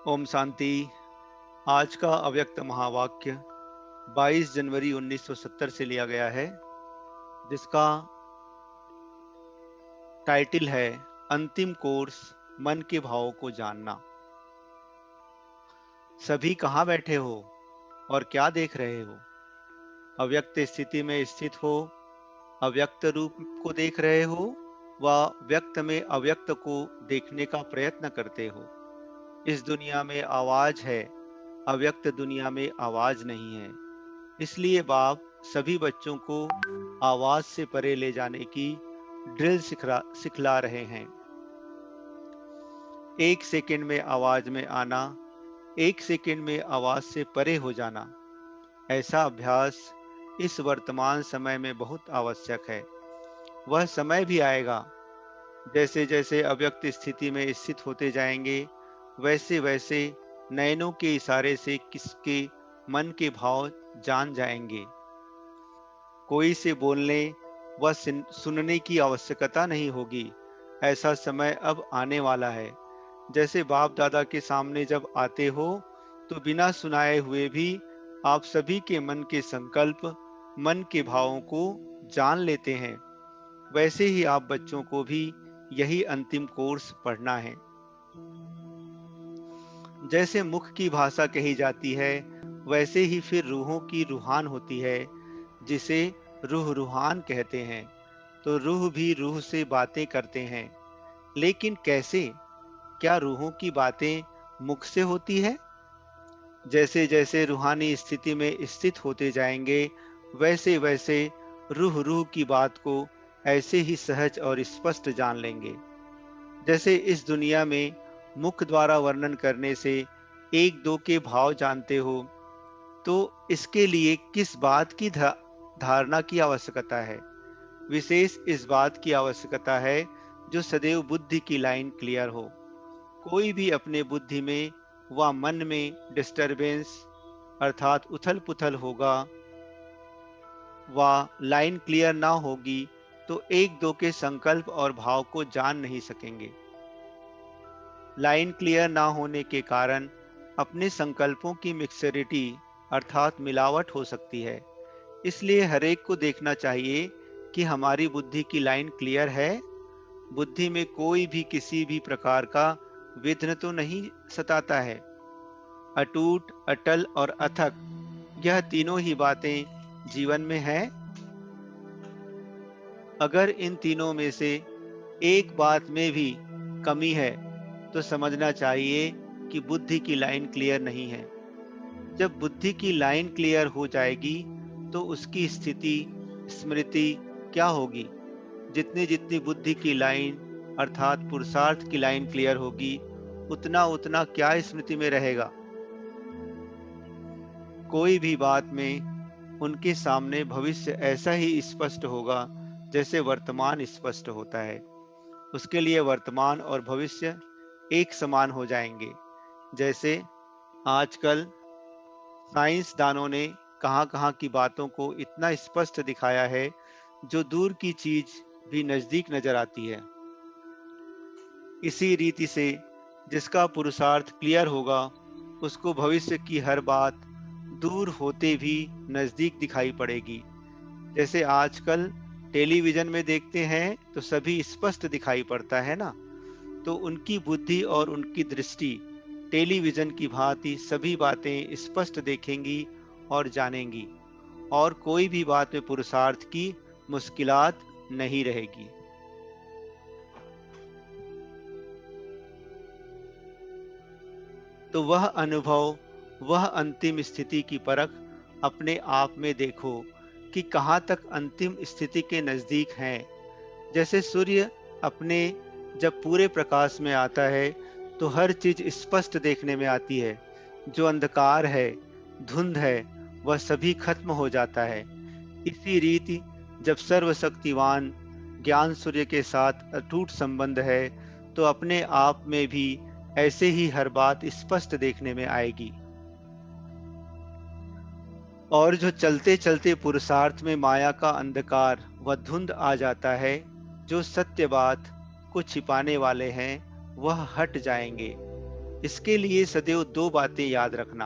ओम शांति। आज का अव्यक्त महावाक्य 22 जनवरी 1970 से लिया गया है, जिसका टाइटल है अंतिम कोर्स, मन के भावों को जानना। सभी कहाँ बैठे हो और क्या देख रहे हो? अव्यक्त स्थिति में स्थित हो, अव्यक्त रूप को देख रहे हो व व्यक्त में अव्यक्त को देखने का प्रयत्न करते हो। इस दुनिया में आवाज है, अव्यक्त दुनिया में आवाज नहीं है। इसलिए बाप सभी बच्चों को आवाज से परे ले जाने की ड्रिल सिखला रहे हैं। एक सेकंड में आवाज में आना, एक सेकंड में आवाज से परे हो जाना, ऐसा अभ्यास इस वर्तमान समय में बहुत आवश्यक है। वह समय भी आएगा, जैसे जैसे अव्यक्त स्थिति में स्थित होते जाएंगे, वैसे वैसे नयनों के इशारे से किसके मन के भाव जान जाएंगे। कोई से बोलने व सुनने की आवश्यकता नहीं होगी। ऐसा समय अब आने वाला है। जैसे बाप दादा के सामने जब आते हो तो बिना सुनाए हुए भी आप सभी के मन के संकल्प, मन के भावों को जान लेते हैं। वैसे ही आप बच्चों को भी यही अंतिम कोर्स पढ़ना है। जैसे मुख की भाषा कही जाती है, वैसे ही फिर रूहों की रूहान होती है, जिसे रूह रूहान कहते हैं। तो रूह भी रूह से बातें करते हैं, लेकिन कैसे? क्या रूहों की बातें मुख से होती है? जैसे जैसे रूहानी स्थिति में स्थित होते जाएंगे, वैसे वैसे रूह रूह की बात को ऐसे ही सहज और स्पष्ट जान लेंगे। जैसे इस दुनिया में मुख द्वारा वर्णन करने से एक दो के भाव जानते हो, तो इसके लिए किस बात की धारणा की आवश्यकता है? विशेष इस बात की आवश्यकता है जो सदैव बुद्धि की लाइन क्लियर हो। कोई भी अपने बुद्धि में व मन में डिस्टरबेंस अर्थात उथल पुथल होगा व लाइन क्लियर ना होगी, तो एक दो के संकल्प और भाव को जान नहीं सकेंगे। लाइन क्लियर ना होने के कारण अपने संकल्पों की मिक्सरिटी अर्थात मिलावट हो सकती है। इसलिए हरेक को देखना चाहिए कि हमारी बुद्धि की लाइन क्लियर है। बुद्धि में कोई भी किसी भी प्रकार का विघ्न तो नहीं सताता है। अटूट, अटल और अथक, यह तीनों ही बातें जीवन में है। अगर इन तीनों में से एक बात में भी कमी है, तो समझना चाहिए कि बुद्धि की लाइन क्लियर नहीं है। जब बुद्धि की लाइन क्लियर हो जाएगी, तो उसकी स्थिति, स्मृति क्या होगी? जितनी जितनी बुद्धि की लाइन अर्थात पुरुषार्थ की लाइन क्लियर होगी, उतना उतना क्या स्मृति में रहेगा? कोई भी बात में उनके सामने भविष्य ऐसा ही स्पष्ट होगा जैसे वर्तमान स्पष्ट होता है। उसके लिए वर्तमान और भविष्य एक समान हो जाएंगे। जैसे आजकल साइंसदानों ने कहां-कहां की बातों को इतना स्पष्ट दिखाया है, जो दूर की चीज भी नजदीक नजर आती है। इसी रीति से जिसका पुरुषार्थ क्लियर होगा, उसको भविष्य की हर बात दूर होते भी नजदीक दिखाई पड़ेगी। जैसे आजकल टेलीविजन में देखते हैं तो सभी स्पष्ट दिखाई पड़ता है ना। तो उनकी बुद्धि और उनकी दृष्टि टेलीविजन की भांति सभी बातें स्पष्ट देखेंगी और जानेंगी, और कोई भी बात में पुरुषार्थ की मुश्किलात नहीं रहेगी। तो वह अनुभव, वह अंतिम स्थिति की परख अपने आप में देखो कि कहाँ तक अंतिम स्थिति के नजदीक हैं। जैसे सूर्य अपने जब पूरे प्रकाश में आता है, तो हर चीज स्पष्ट देखने में आती है। जो अंधकार है, धुंध है, वह सभी खत्म हो जाता है। इसी रीति जब सर्वशक्तिवान ज्ञान सूर्य के साथ अटूट संबंध है, तो अपने आप में भी ऐसे ही हर बात स्पष्ट देखने में आएगी। और जो चलते चलते पुरुषार्थ में माया का अंधकार व धुंध आ जाता है, जो सत्य बात को छिपाने वाले हैं, वह हट जाएंगे। इसके लिए सदैव दो बातें याद रखना।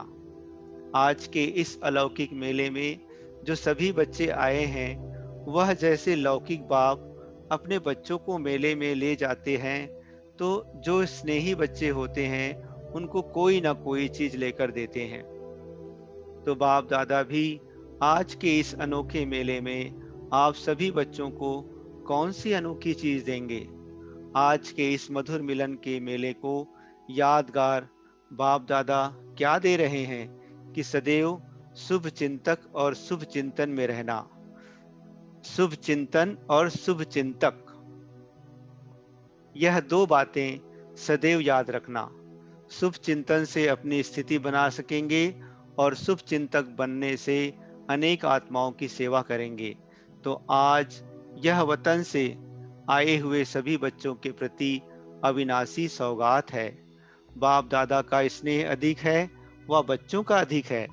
आज के इस अलौकिक मेले में जो सभी बच्चे आए हैं, वह जैसे लौकिक बाप अपने बच्चों को मेले में ले जाते हैं, तो जो स्नेही बच्चे होते हैं उनको कोई ना कोई चीज लेकर देते हैं। तो बाप दादा भी आज के इस अनोखे मेले में आप सभी बच्चों को कौन सी अनोखी चीज देंगे? आज के इस मधुर मिलन के मेले को यादगार बाप दादा क्या दे रहे हैं कि सदैव शुभ चिंतक और शुभ चिंतन में रहना। शुभ चिंतन और शुभ चिंतक, यह दो बातें सदैव याद रखना। शुभ चिंतन से अपनी स्थिति बना सकेंगे और शुभ चिंतक बनने से अनेक आत्माओं की सेवा करेंगे। तो आज यह वतन से आए हुए सभी बच्चों के प्रति अविनाशी सौगात है। बाप दादा का स्नेह अधिक है व बच्चों का अधिक है।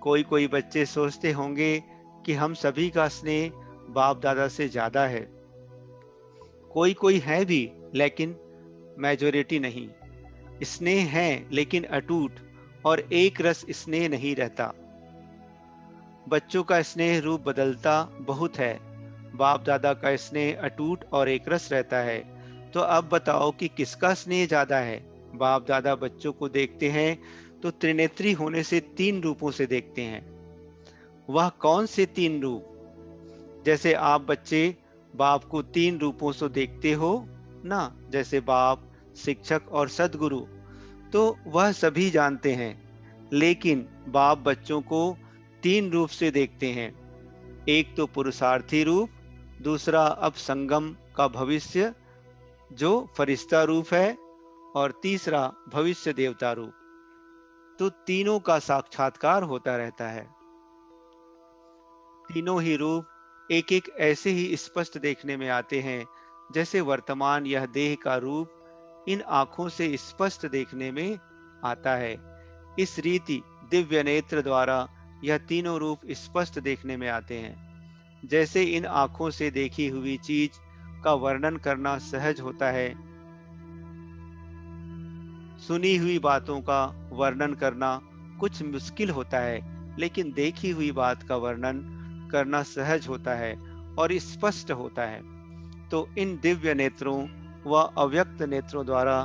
कोई कोई बच्चे सोचते होंगे कि हम सभी का स्नेह बाप दादा से ज्यादा है। कोई कोई है भी, लेकिन मेजोरिटी नहीं। स्नेह है लेकिन अटूट और एक रस स्नेह नहीं रहता। बच्चों का स्नेह रूप बदलता बहुत है, बाप दादा का स्नेह अटूट और एक रस रहता है। तो अब बताओ कि किसका स्नेह ज्यादा है? बाप दादा बच्चों को देखते हैं तो त्रिनेत्री होने से तीन रूपों से देखते हैं। वह कौन से तीन रूप? जैसे आप बच्चे बाप को तीन रूपों से देखते हो ना, जैसे बाप, शिक्षक और सदगुरु, तो वह सभी जानते हैं। लेकिन बाप बच्चों को तीन रूप से देखते हैं। एक तो पुरुषार्थी रूप, दूसरा अब संगम का भविष्य जो फरिश्ता रूप है, और तीसरा भविष्य देवता रूप। तो तीनों का साक्षात्कार होता रहता है। तीनों ही रूप एक एक ऐसे ही स्पष्ट देखने में आते हैं जैसे वर्तमान यह देह का रूप इन आंखों से स्पष्ट देखने में आता है। इस रीति दिव्य नेत्र द्वारा यह तीनों रूप स्पष्ट देखने में आते हैं। जैसे इन आंखों से देखी हुई चीज का वर्णन करना सहज होता है, सुनी हुई बातों का वर्णन करना कुछ मुश्किल होता है, लेकिन देखी हुई बात का वर्णन करना सहज होता है और स्पष्ट होता है। तो इन दिव्य नेत्रों व अव्यक्त नेत्रों द्वारा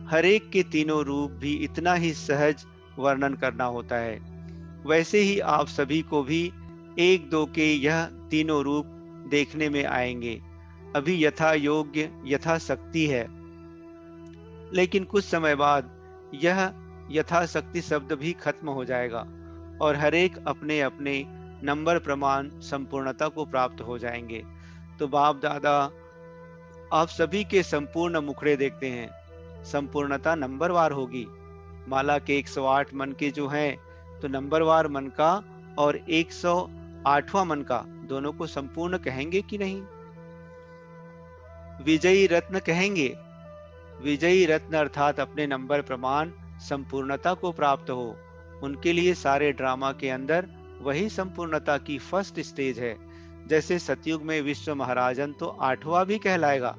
हरेक के तीनों रूप भी इतना ही सहज वर्णन करना होता है। वैसे ही आप सभी को भी एक दो के यह तीनों रूप देखने में आएंगे। अभी यथा योग्य यथा शक्ति है, लेकिन कुछ समय बाद यह यथाशक्ति शब्द भी खत्म हो जाएगा और हरेक अपने अपने नंबर प्रमाण संपूर्णता को प्राप्त हो जाएंगे। तो बाप दादा आप सभी के संपूर्ण मुखड़े देखते हैं। संपूर्णता नंबरवार होगी। माला के 108 मन के जो हैं, तो नंबरवार मन का और 108वां मन का दोनों को संपूर्ण कहेंगे कि नहीं? विजयी रत्न कहेंगे। विजयी रत्न अर्थात अपने नंबर प्रमाण संपूर्णता को प्राप्त हो, उनके लिए सारे ड्रामा के अंदर वही संपूर्णता की फर्स्ट स्टेज है। जैसे सतयुग में विश्व महाराजन तो 8वां भी कहलाएगा,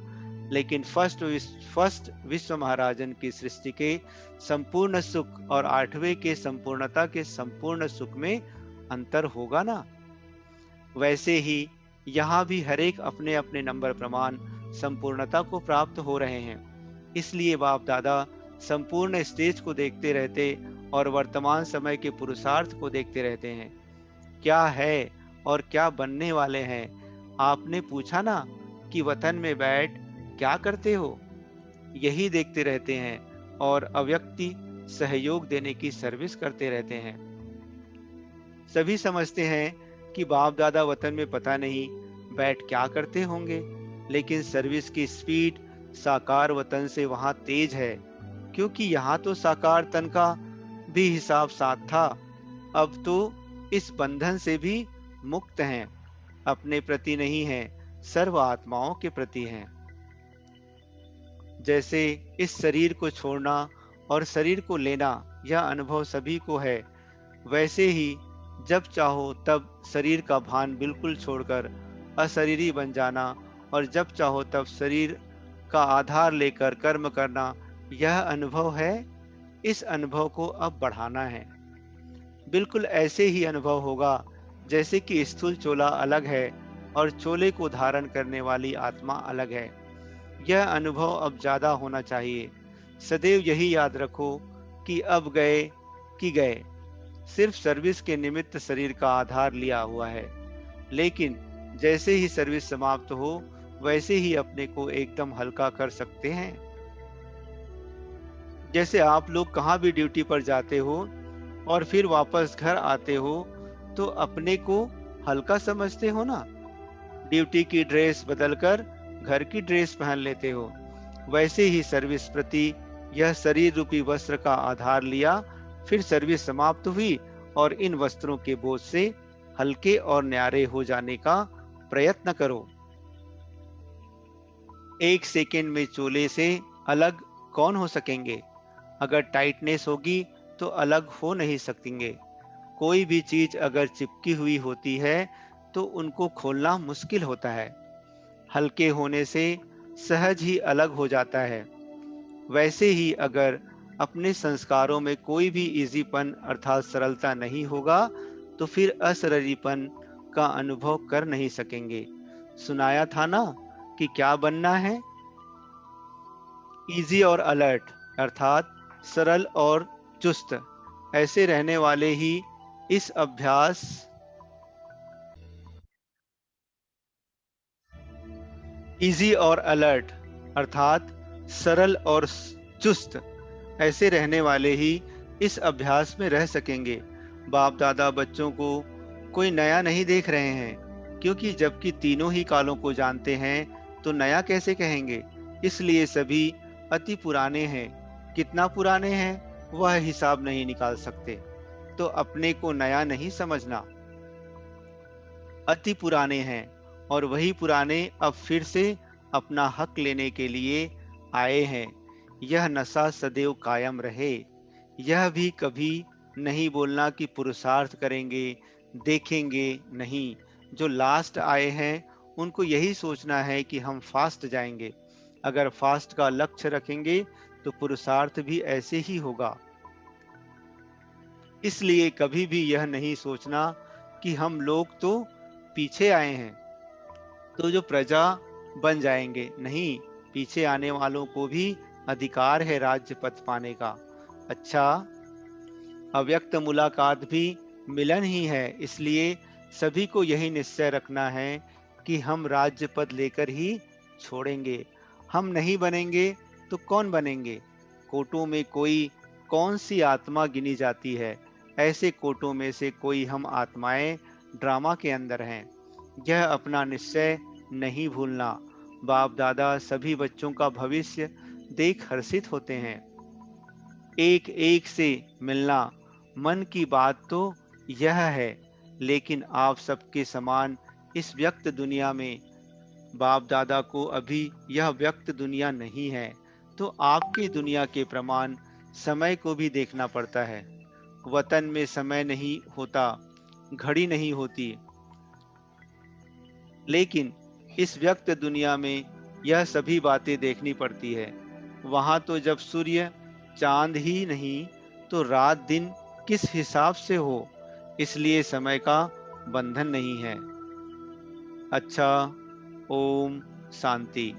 लेकिन फर्स्ट विश्व महाराजन की सृष्टि के संपूर्ण सुख और 8वें के संपूर्णता के संपूर्ण सुख में अंतर होगा ना। वैसे ही यहाँ भी हरेक अपने अपने नंबर प्रमाण संपूर्णता को प्राप्त हो रहे हैं। इसलिए बाप दादा संपूर्ण स्टेज को देखते रहते और वर्तमान समय के पुरुषार्थ को देखते रहते हैं। क्या है और क्या बनने वाले हैं? आपने पूछा ना कि वतन में बैठ क्या करते हो, यही देखते रहते हैं और अव्यक्ति सहयोग देने की सर्विस करते रहते हैं। सभी समझते हैं कि बाप दादा वतन में पता नहीं बैठ क्या करते होंगे, लेकिन सर्विस की स्पीड साकार वतन से वहां तेज है, क्योंकि यहाँ तो साकार तन का भी हिसाब साथ था। अब तो इस बंधन से भी मुक्त हैं, अपने प्रति नहीं हैं, सर्व आत्माओं के प्रति हैं। जैसे इस शरीर को छोड़ना और शरीर को लेना यह अनुभव सभी को है, वैसे ही जब चाहो तब शरीर का भान बिल्कुल छोड़कर अशरीरी बन जाना और जब चाहो तब शरीर का आधार लेकर कर्म करना, यह अनुभव है इस अनुभव को अब बढ़ाना है। बिल्कुल ऐसे ही अनुभव होगा जैसे कि स्थूल चोला अलग है और चोले को धारण करने वाली आत्मा अलग है। यह अनुभव अब ज्यादा होना चाहिए। सदैव यही याद रखो कि अब गए कि गए, सिर्फ सर्विस के निमित्त शरीर का आधार लिया हुआ है। लेकिन जैसे ही सर्विस समाप्त हो, वैसे ही अपने को एकदम हल्का कर सकते हैं। जैसे आप लोग कहाँ भी ड्यूटी पर जाते हो और फिर वापस घर आते हो, तो अपने को हल्का समझते हो ना। ड्यूटी की ड्रेस बदलकर घर की ड्रेस पहन लेते हो। वैसे ही सर्विस प्रति यह शरीर रूपी वस्त्र का आधार लिया, फिर सर्विस समाप्त हुई और इन वस्त्रों के बोझ से हल्के और न्यारे हो जाने का प्रयत्न करो। एक सेकेंड में चोले से अलग कौन हो सकेंगे? अगर टाइटनेस होगी तो अलग हो नहीं सकेंगे। कोई भी चीज अगर चिपकी हुई होती है तो उनको खोलना मुश्किल होता है। हल्के होने से सहज ही अलग हो जाता है। वैसे ही अगर अपने संस्कारों में कोई भी इजीपन अर्थात सरलता नहीं होगा, तो फिर अशरीरीपन का अनुभव कर नहीं सकेंगे। सुनाया था ना कि क्या बनना है? इजी और अलर्ट अर्थात सरल और चुस्त। ऐसे रहने वाले ही इस अभ्यास इजी और अलर्ट अर्थात सरल और चुस्त ऐसे रहने वाले ही इस अभ्यास में रह सकेंगे। बाप दादा बच्चों को कोई नया नहीं देख रहे हैं, क्योंकि जबकि तीनों ही कालों को जानते हैं तो नया कैसे कहेंगे। इसलिए सभी अति पुराने हैं। कितना पुराने हैं वह हिसाब नहीं निकाल सकते। तो अपने को नया नहीं समझना। अति पुराने हैं और वही पुराने अब फिर से अपना हक लेने के लिए आए हैं। यह नशा सदैव कायम रहे। यह भी कभी नहीं बोलना कि पुरुषार्थ करेंगे, देखेंगे नहीं। जो लास्ट आए हैं उनको यही सोचना है कि हम फास्ट जाएंगे। अगर फास्ट का लक्ष्य रखेंगे तो पुरुषार्थ भी ऐसे ही होगा। इसलिए कभी भी यह नहीं सोचना कि हम लोग तो पीछे आए हैं तो जो प्रजा बन जाएंगे। नहीं, पीछे आने वालों को भी अधिकार है राज्य पद पाने का। अच्छा, अव्यक्त मुलाकात भी मिलन ही है। इसलिए सभी को यही निश्चय रखना है कि हम राज्य पद लेकर ही छोड़ेंगे। हम नहीं बनेंगे तो कौन बनेंगे? कोटों में कोई कौन सी आत्मा गिनी जाती है? ऐसे कोटों में से कोई हम आत्माएं ड्रामा के अंदर हैं। यह अपना निश्चय नहीं भूलना। बाप दादा सभी बच्चों का भविष्य देख हर्षित होते हैं। एक एक से मिलना मन की बात तो यह है। लेकिन आप सबके समान इस व्यक्त दुनिया में बाप दादा को अभी यह व्यक्त दुनिया नहीं है। तो आपकी दुनिया के प्रमाण समय को भी देखना पड़ता है। वतन में समय नहीं होता, घड़ी नहीं होती। लेकिन इस व्यक्त दुनिया में यह सभी बातें देखनी पड़ती है। वहां तो जब सूर्य चांद ही नहीं तो रात दिन किस हिसाब से हो। इसलिए समय का बंधन नहीं है। अच्छा, ओम शांति।